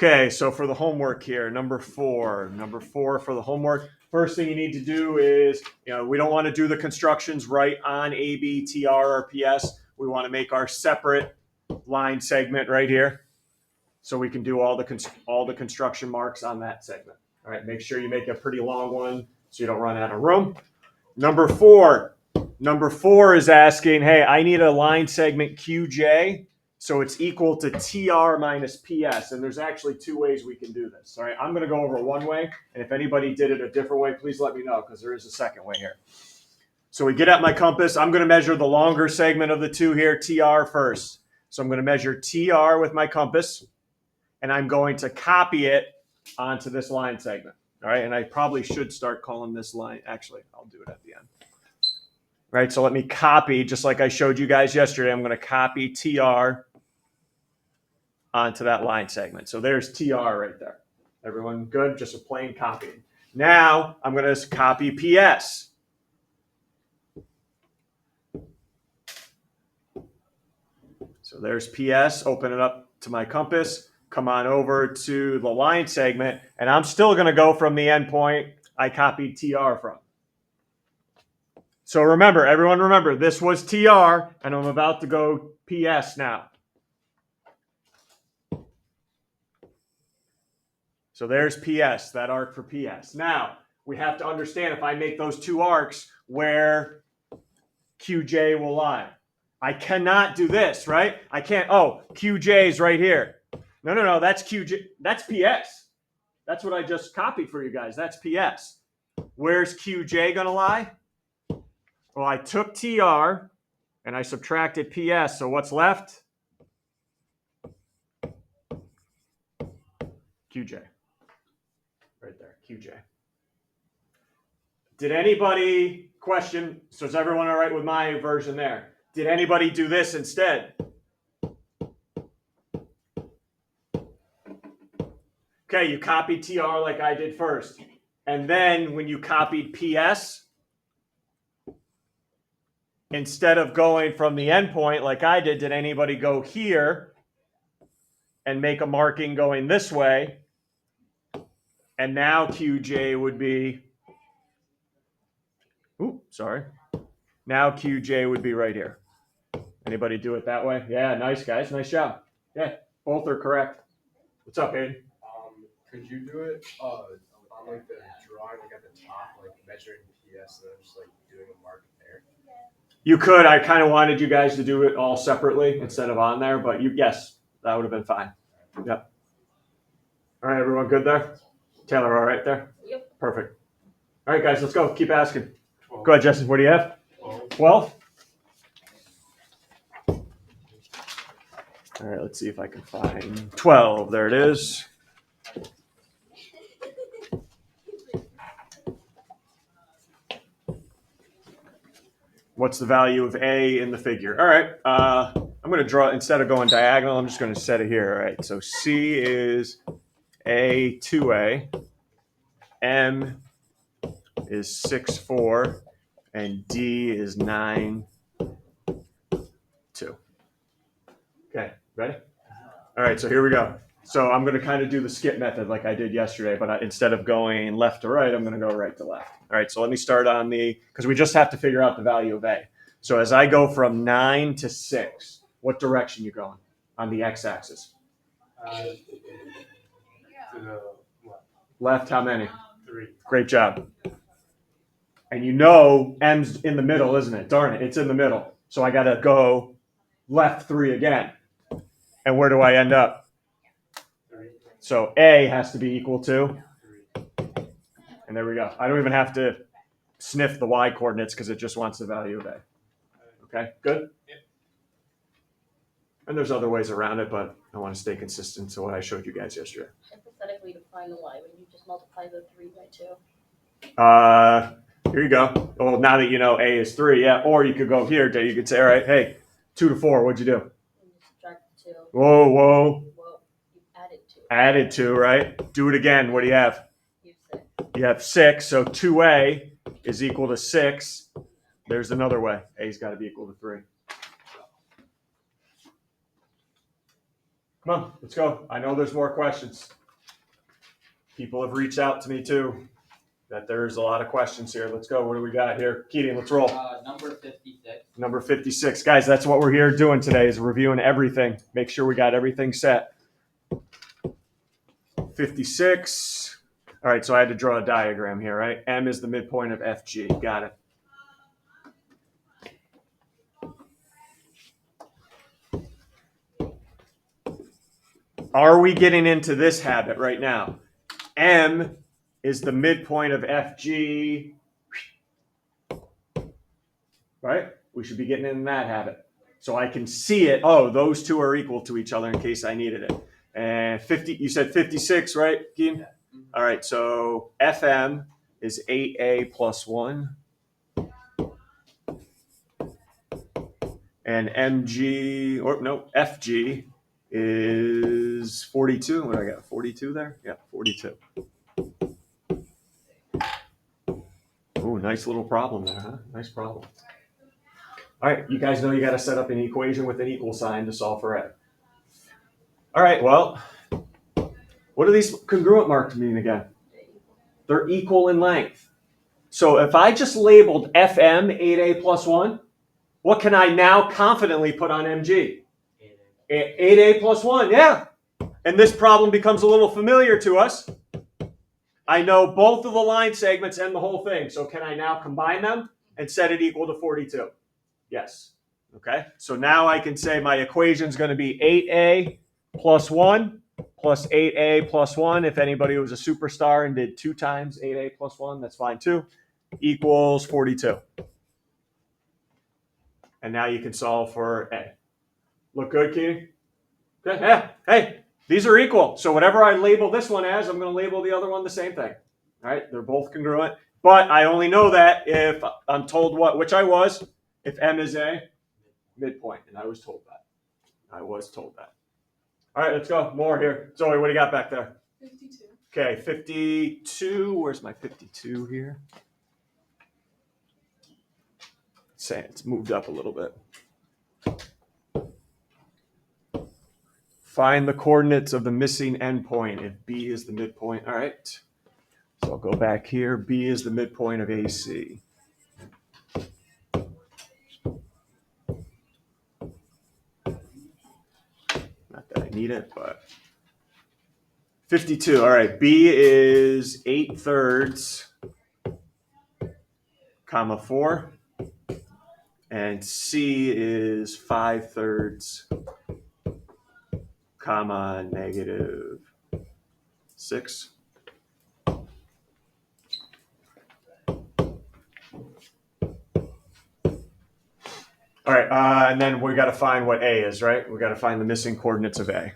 Okay, so for the homework here, number four for the homework. First thing you need to do is, we don't want to do the constructions right on AB, TR, or PS. We want to make our separate line segment right here, so we can do all the construction marks on that segment. All right, make sure you make a pretty long one so you don't run out of room. Number four is asking, hey, I need a line segment QJ. So it's equal to TR minus PS. And there's actually two ways we can do this. All right, I'm going to go over one way. And if anybody did it a different way, please let me know, because there is a second way here. So we get at my compass. I'm going to measure the longer segment of the two here, TR first. So I'm going to measure TR with my compass, and I'm going to copy it onto this line segment. All right, and I probably should start calling this line. Actually, I'll do it at the end. All right, so let me copy, just like I showed you guys yesterday. I'm going to copy TR onto that line segment. So there's TR right there. Everyone good? Just a plain copy. Now I'm going to copy PS. So there's PS. Open it up to my compass. Come on over to the line segment. And I'm still going to go from the endpoint I copied TR from. So everyone remember, this was TR, and I'm about to go PS now. So there's PS, that arc for PS. Now, we have to understand, if I make those two arcs, where QJ will lie. I cannot do this, right? I can't, QJ is right here. No, that's QJ, that's PS. That's what I just copied for you guys. That's PS. Where's QJ going to lie? Well, I took TR and I subtracted PS. So what's left? QJ. Right there, QJ. Did anybody question? So is everyone all right with my version there? Did anybody do this instead? Okay, you copied TR like I did first. And then when you copied PS, instead of going from the endpoint like I did anybody go here and make a marking going this way? And now QJ would be, now QJ would be right here. Anybody do it that way? Yeah, nice guys, nice job. Yeah, both are correct. What's up, Aiden? Could you do it on like the drawing, like at the top, like measuring PS, and then just like doing a mark there? You could. I kind of wanted you guys to do it all separately instead of on there, but yes, that would have been fine. Yep. All right, everyone good there? Taylor, all right there? Yep. Perfect. All right, guys, let's go. Keep asking. 12. Go ahead, Justin. What do you have? 12? All right, let's see if I can find 12. There it is. What's the value of A in the figure? All right, I'm going to draw, instead of going diagonal, I'm just going to set it here. All right, so C is A, 2A, M is 6, 4, and D is 9, 2. Okay, ready? All right, so here we go. So I'm going to kind of do the skip method like I did yesterday, but instead of going left to right, I'm going to go right to left. All right, so let me start on because we just have to figure out the value of A. So as I go from 9 to 6, what direction you going on the x-axis? To the left. Left, how many? 3. Great job. And you know M's in the middle, isn't it? Darn it, it's in the middle. So I got to go left 3 again. And where do I end up? 3. So A has to be equal to? 3. And there we go. I don't even have to sniff the y coordinates because it just wants the value of A. Okay, good? Yep. And there's other ways around it, but I want to stay consistent to what I showed you guys yesterday. Hypothetically, to find the y, when you just multiply the 3 by 2. Here you go. Well, now that you know A is 3, yeah. Or you could go here, you could say, all right, hey, 2 to 4, what'd you do? And you subtract the 2. Whoa. Whoa, you added 2. Added 2, right? Do it again. What do you have? You have 6. You have 6, so 2A is equal to 6. There's another way. A's got to be equal to 3. Come on, let's go. I know there's more questions. People have reached out to me too. That there's a lot of questions here. Let's go. What do we got here? Keating, let's roll. Number 56. Number 56. Guys, that's what we're here doing today is reviewing everything. Make sure we got everything set. 56. All right, so I had to draw a diagram here, right? M is the midpoint of FG. Got it. Are we getting into this habit right now? M is the midpoint of FG. Right? We should be getting in that habit. So I can see it. Oh, those two are equal to each other in case I needed it. And 50, you said 56, right, Keen? Yeah. All right, so FM is 8A plus 1. And MG, or no, FG is 42. What do I got? 42 there? Yeah, 42. Oh, nice little problem there, huh? Nice problem. All right, you guys know you got to set up an equation with an equal sign to solve for A. All right, well, what do these congruent marks mean again? They're equal in length. So if I just labeled FM 8A plus 1, what can I now confidently put on MG? 8A plus 1, yeah. And this problem becomes a little familiar to us. I know both of the line segments and the whole thing. So can I now combine them and set it equal to 42? Yes. Okay. So now I can say my equation is going to be 8A plus 1 plus 8A plus 1. If anybody was a superstar and did 2 times 8A plus 1, that's fine too. Equals 42. And now you can solve for A. Look good, Keating? Okay. Yeah. Hey, these are equal. So whatever I label this one as, I'm going to label the other one the same thing. All right. They're both congruent. But I only know that if I'm told what, which I was, if M is a midpoint. And I was told that. I was told that. All right, let's go. More here. Zoe, what do you got back there? 52. Okay, 52. Where's my 52 here? Say it's moved up a little bit. Find the coordinates of the missing endpoint if B is the midpoint. All right. So I'll go back here. B is the midpoint of AC. Not that I need it, but 52. All right. B is 8/3, comma 4. And C is 5/3, comma -6. All right, and then we got to find what A is, right? We got to find the missing coordinates of A.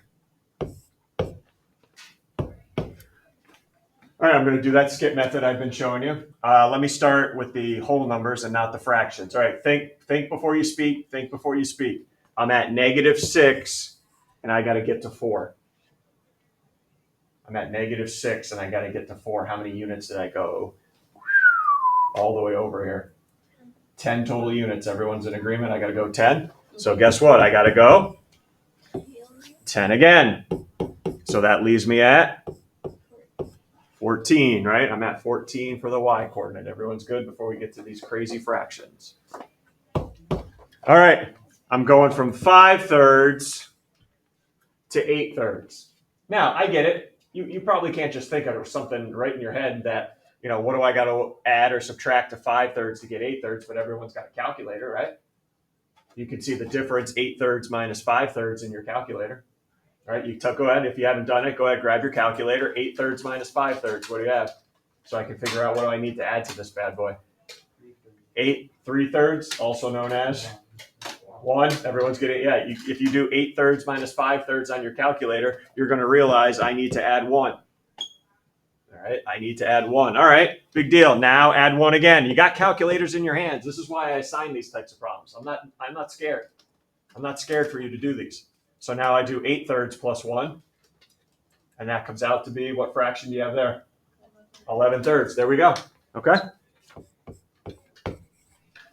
All right, I'm going to do that skip method I've been showing you. Let me start with the whole numbers and not the fractions. All right, think before you speak. Think before you speak. I'm at -6, and I got to get to 4. I'm at -6, and I got to get to 4. How many units did I go? All the way over here. 10 total units. Everyone's in agreement. I got to go 10. So guess what? I got to go 10 again. So that leaves me at 14, right? I'm at 14 for the y coordinate. Everyone's good before we get to these crazy fractions. All right. I'm going from 5/3 to 8/3. Now, I get it. You probably can't just think of something right in your head that, you know, what do I got to add or subtract to 5/3 to get 8/3? But everyone's got a calculator, right? You can see the difference, 8/3 minus 5/3 in your calculator, right? Go ahead. If you haven't done it, go ahead, grab your calculator. 8/3 minus 5/3. What do you have? So I can figure out what do I need to add to this bad boy. 8 3/3, also known as 1. Everyone's getting, yeah. If you do 8/3 minus 5/3 on your calculator, you're going to realize I need to add 1. All right, I need to add 1. All right, big deal. Now add 1 again. You got calculators in your hands. This is why I assign these types of problems. I'm not scared. I'm not scared for you to do these. So now I do 8/3 plus 1, and that comes out to be, what fraction do you have there? 11/3. There we go. Okay.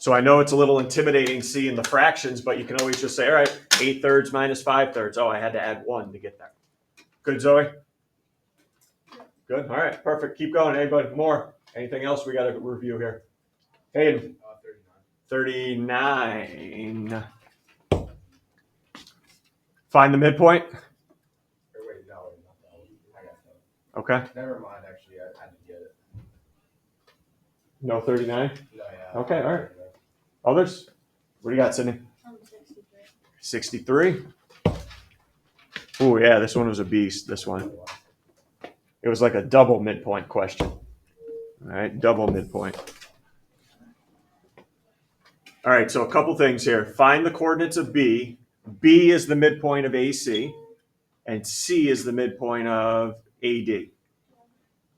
So I know it's a little intimidating seeing the fractions, but you can always just say, all right, 8/3 minus 5/3. Oh, I had to add 1 to get there. Good, Zoe? Good. All right, perfect. Keep going. Anybody more? Anything else we got to review here? Hayden. 39. Find the midpoint. Or wait, no, not that one. I got that. Okay. Never mind, actually, I had to get it. No 39. No, yeah. Okay, all right. Others? What do you got, Sydney? 63. Oh, yeah, this one was a beast. This one. It was like a double midpoint question. All right, double midpoint. All right, so a couple things here. Find the coordinates of B. B is the midpoint of AC, and C is the midpoint of AD.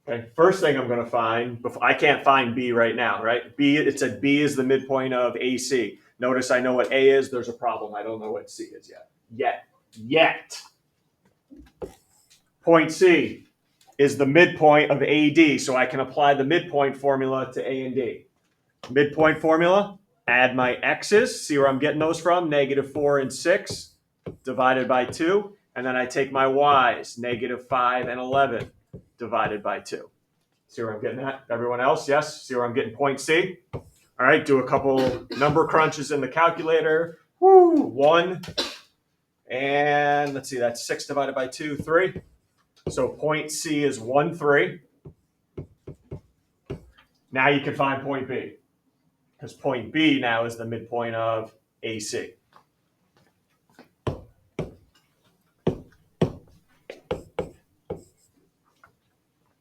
Okay, first thing I'm going to find, I can't find B right now, right? B, it said B is the midpoint of AC. Notice I know what A is. There's a problem. I don't know what C is yet. Point C is the midpoint of AD, so I can apply the midpoint formula to A and D. Midpoint formula, add my x's, see where I'm getting those from, -4 and 6 divided by 2, and then I take my y's, -5 and 11 divided by 2. See where I'm getting at? Everyone else, yes? See where I'm getting point C? All right, do a couple number crunches in the calculator. 1, and let's see, that's 6 divided by 2, 3. So point C is 1, 3. Now you can find point B, because point B now is the midpoint of AC.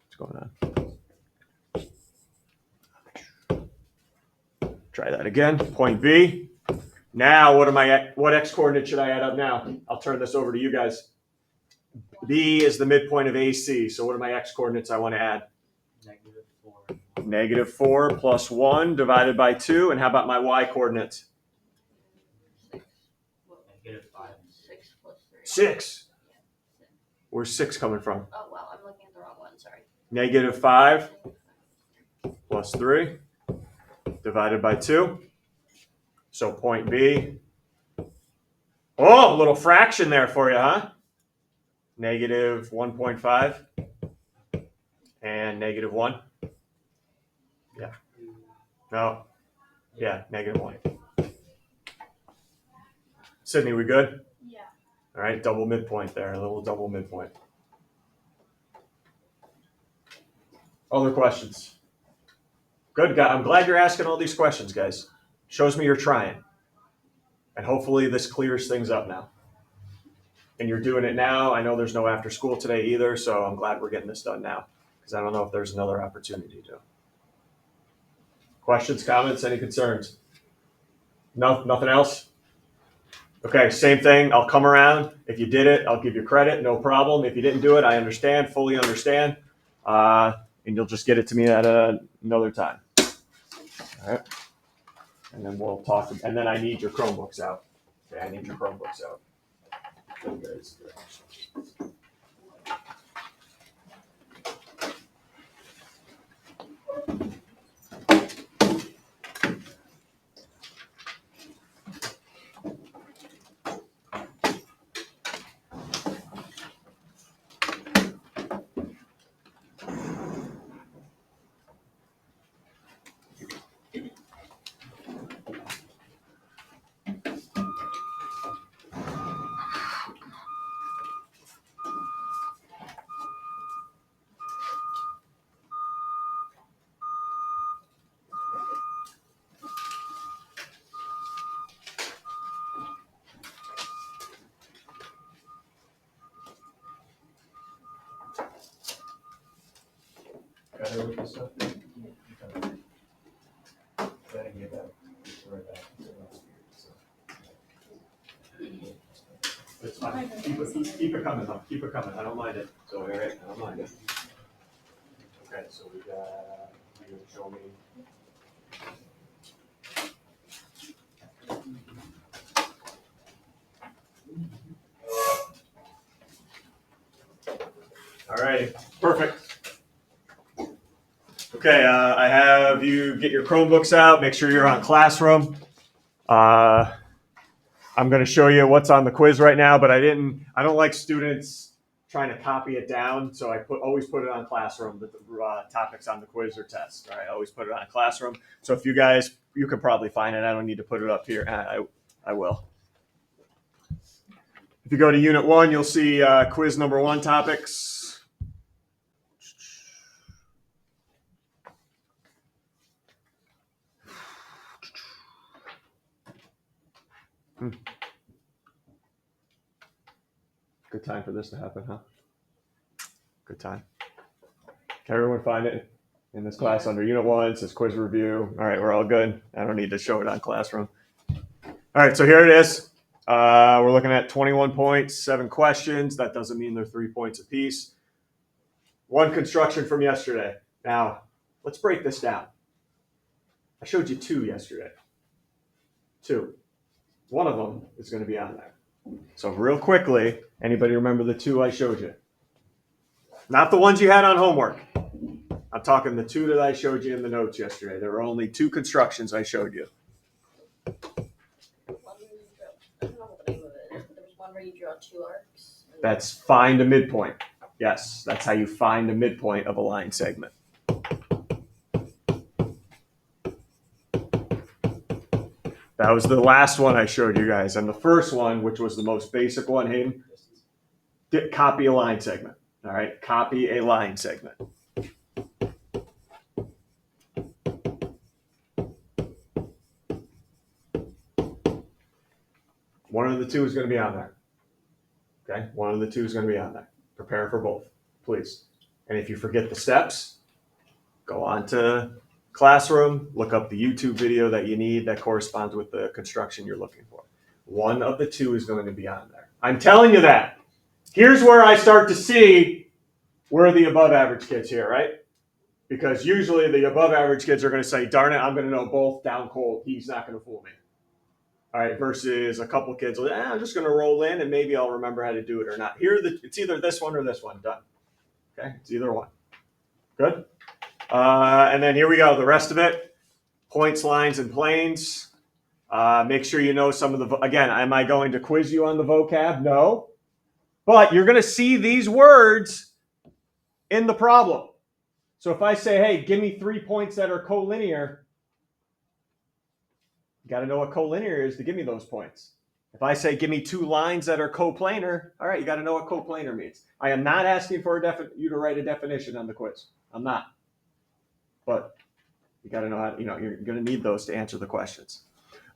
What's going on? Try that again. Point B. Now, what x coordinate should I add up now? I'll turn this over to you guys. B is the midpoint of AC. So what are my x coordinates I want to add? -4. -4 plus 1 divided by 2. And how about my y coordinates? 6. -5. 6 plus 3. 6. Where's 6 coming from? Oh, wow, I'm looking at the wrong one, sorry. -5 plus 3 divided by 2. So point B. Oh, a little fraction there for you, huh? -1.5 and -1. Yeah. No. Yeah, -1. Sydney, we good? Yeah. All right, double midpoint there, a little double midpoint. Other questions? Good, guy. I'm glad you're asking all these questions, guys. Shows me you're trying. And hopefully this clears things up now. And you're doing it now. I know there's no after school today either, so I'm glad we're getting this done now, because I don't know if there's another opportunity to. Questions, comments, any concerns? No, nothing else? Okay, same thing. I'll come around. If you did it, I'll give you credit. No problem. If you didn't do it, I understand, fully understand. And you'll just get it to me at another time. All right. And then we'll talk. And then I need your Chromebooks out. Okay, I need your Chromebooks out. Got her with this stuff? Okay. I didn't get that right back. It's fine. Keep it coming, though. Keep it coming. I don't mind it. So, all right, I don't mind it. Okay, so we got. You gonna show me. All right, perfect. Okay, I have you get your Chromebooks out. Make sure you're on Classroom. I'm going to show you what's on the quiz right now, but I don't like students trying to copy it down, so I always put it on Classroom. The topics on the quiz or test. All right, I always put it on Classroom. So if you can probably find it. I don't need to put it up here. I will. If you go to Unit 1, you'll see quiz number 1 topics. Good time for this to happen, huh? Good time. Can everyone find it in this class under Unit 1? It says quiz review. All right, we're all good. I don't need to show it on Classroom. All right, so here it is. We're looking at 21 points, 7 questions. That doesn't mean they're 3 points apiece. 1 construction from yesterday. Now, let's break this down. I showed you 2 yesterday. 2. One of them is going to be on there. So real quickly, anybody remember the 2 I showed you? Not the ones you had on homework. I'm talking the 2 that I showed you in the notes yesterday. There were only 2 constructions I showed you. I don't know what the name of it is, but there was one where you draw 2 arcs. That's find a midpoint. Yes, that's how you find a midpoint of a line segment. That was the last one I showed you guys. And the first one, which was the most basic one, Hayden, copy a line segment. All right, copy a line segment. One of the 2 is going to be on there. Okay, one of the 2 is going to be on there. Prepare for both, please. And if you forget the steps, go on to Classroom, look up the YouTube video that you need that corresponds with the construction you're looking for. One of the 2 is going to be on there. I'm telling you that. Here's where I start to see where the above average kids here, right? Because usually the above average kids are going to say, darn it, I'm going to know both down cold. He's not going to fool me. All right, versus a couple kids, I'm just going to roll in and maybe I'll remember how to do it or not. Here, it's either this one or this one. Done. Okay, it's either one. Good. And then here we go. The rest of it, points, lines, and planes. Make sure you know some of the, again, am I going to quiz you on the vocab? No. But you're going to see these words in the problem. So if I say, hey, give me 3 points that are collinear, you got to know what collinear is to give me those points. If I say, give me 2 lines that are coplanar, all right, you got to know what coplanar means. I am not asking for you to write a definition on the quiz. I'm not. But you got to know how, you're going to need those to answer the questions.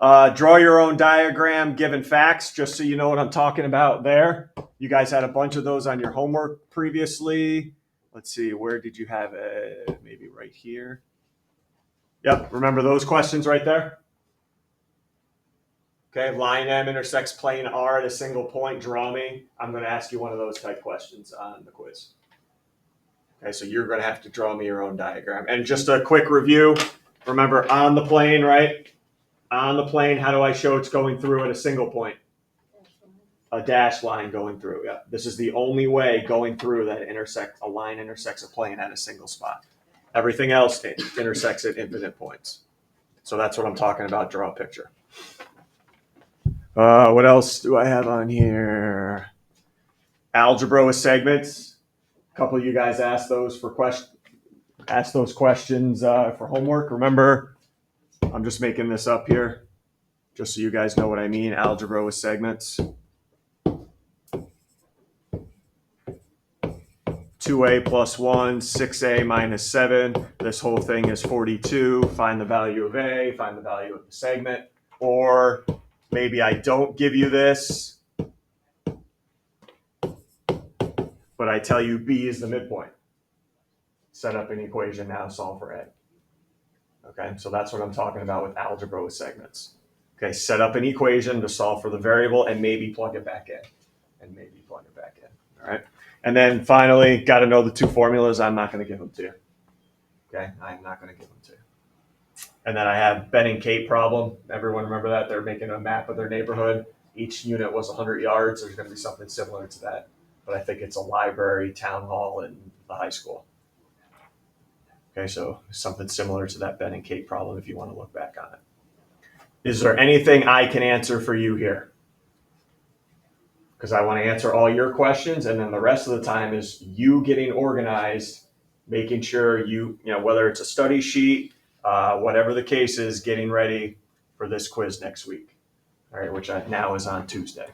Draw your own diagram given facts, just so you know what I'm talking about there. You guys had a bunch of those on your homework previously. Let's see, where did you have it? Maybe right here. Yep, remember those questions right there? Okay, line M intersects plane R at a single point, draw me. I'm going to ask you one of those type questions on the quiz. Okay, so you're going to have to draw me your own diagram. And just a quick review. Remember, on the plane, right? On the plane, how do I show it's going through at a single point? A dash line going through. Yeah, this is the only way going through that a line intersects a plane at a single spot. Everything else intersects at infinite points. So that's what I'm talking about. Draw a picture. What else do I have on here? Algebra with segments. A couple of you guys asked those questions for homework. Remember, I'm just making this up here, just so you guys know what I mean. Algebra with segments. 2a plus 1, 6a minus 7. This whole thing is 42. Find the value of a, find the value of the segment. Or maybe I don't give you this, but I tell you b is the midpoint. Set up an equation now, solve for a. Okay, so that's what I'm talking about with algebra with segments. Okay, set up an equation to solve for the variable and maybe plug it back in. All right. And then finally, got to know the 2 formulas. I'm not going to give them to you. Okay, I'm not going to give them to you. And then I have Ben and Kate problem. Everyone remember that? They're making a map of their neighborhood. Each unit was 100 yards. There's going to be something similar to that. But I think it's a library, town hall, and the high school. Okay, so something similar to that Ben and Kate problem if you want to look back on it. Is there anything I can answer for you here? Because I want to answer all your questions, and then the rest of the time is you getting organized, making sure you know, whether it's a study sheet, whatever the case is, getting ready for this quiz next week. All right, which now is on Tuesday.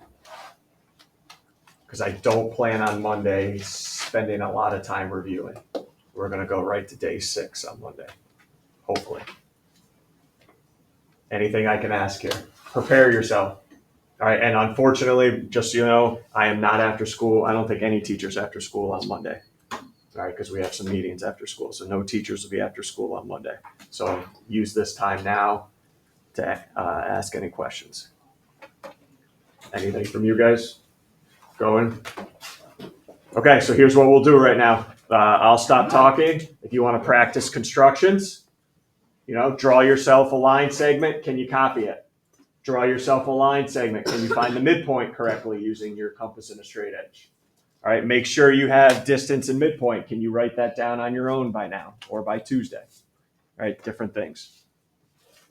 Because I don't plan on Monday spending a lot of time reviewing. We're going to go right to day 6 on Monday, hopefully. Anything I can ask here? Prepare yourself. All right, and unfortunately, just so you know, I am not after school. I don't think any teachers after school on Monday. All right, because we have some meetings after school, so no teachers will be after school on Monday. So use this time now to ask any questions. Anything from you guys? Going? Okay, so here's what we'll do right now. I'll stop talking. If you want to practice constructions, you know, draw yourself a line segment. Can you copy it? Draw yourself a line segment. Can you find the midpoint correctly using your compass and a straight edge? All right, make sure you have distance and midpoint. Can you write that down on your own by now or by Tuesday? All right, different things.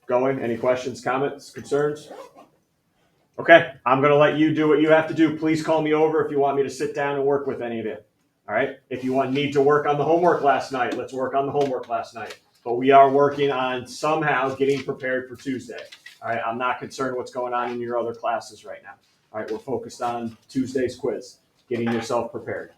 Going? Any questions, comments, concerns? Okay, I'm going to let you do what you have to do. Please call me over if you want me to sit down and work with any of you. All right, if you need to work on the homework last night, let's work on the homework last night. But we are working on somehow getting prepared for Tuesday. All right, I'm not concerned what's going on in your other classes right now. All right, we're focused on Tuesday's quiz, getting yourself prepared.